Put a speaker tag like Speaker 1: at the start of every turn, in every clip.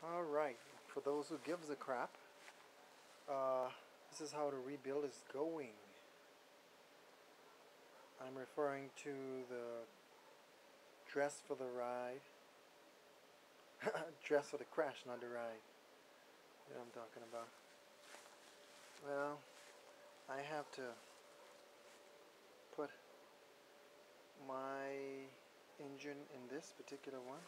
Speaker 1: Alright, for those who gives a crap, this is how the rebuild is going. I'm referring to the dress for the ride. Dress for the crash, not the ride. You know what I'm talking about. Well, I have to put my engine in this particular one.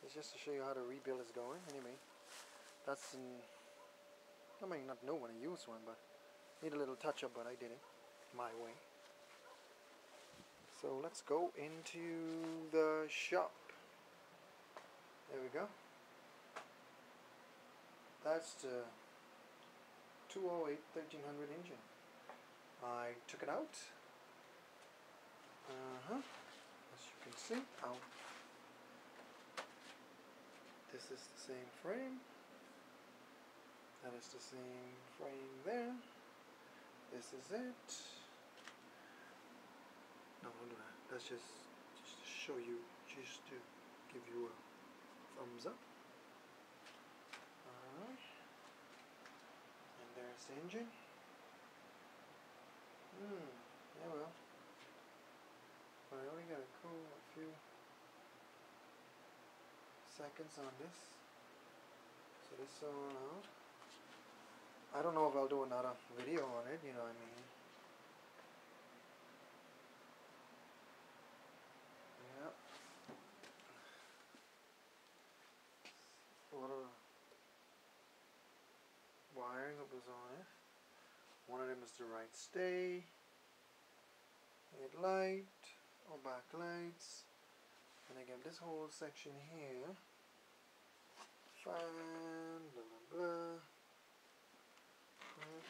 Speaker 1: It's just to show you how the rebuild is going. Anyway, that's I might not know when I use one, but need a little touch up, but I did it my way. So let's go into the shop. There we go. That's the 208 1300 engine. I took it out. As you can see, out. This is the same frame. That is the same frame there. This is it. No, don't do that. That's just to show you, just to give you a thumbs up. Alright. And there's the engine. Yeah, well. But I only got a few seconds on this. So this on out. I don't know if I'll do another video on it, you know what I mean. Yep. A lot of wiring that was on it. One of them is the right stay, headlight, or backlights, and again this whole section here, fan, blah blah blah.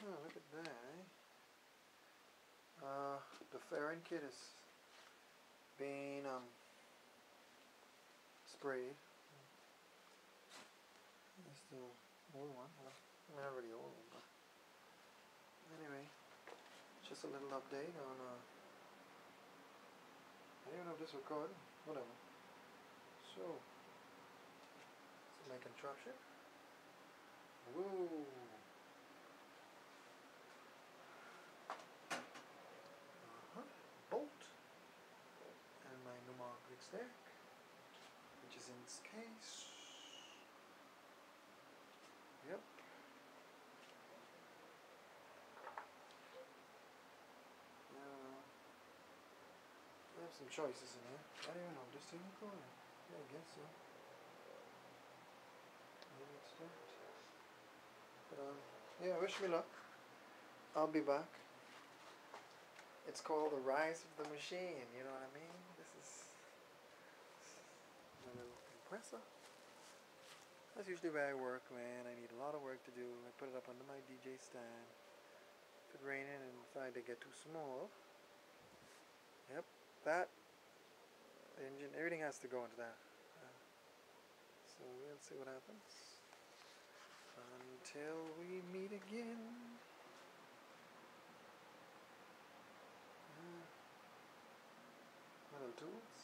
Speaker 1: Look at that. The fairing kit is being sprayed. It's the old one. Well, not really old, but anyway, just a little update on. I don't even know if this will record. Whatever. So, it's my contraption. Whoa. Bolt. And my pneumatic stack, which is in its case. Yep. I have some choices in here. I don't even know. This thing is going. Yeah, I guess so. Maybe it's that. But yeah, wish me luck. I'll be back. It's called the rise of the machine. You know what I mean? This is a little compressor. That's usually where I work, man. I need a lot of work to do. I put it up under my DJ stand. If it's raining and decide to get too small. Yep, that engine, everything has to go into that. So we'll see what happens. Until we meet again. Little tools.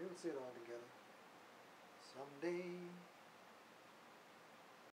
Speaker 1: We'll see it all together someday.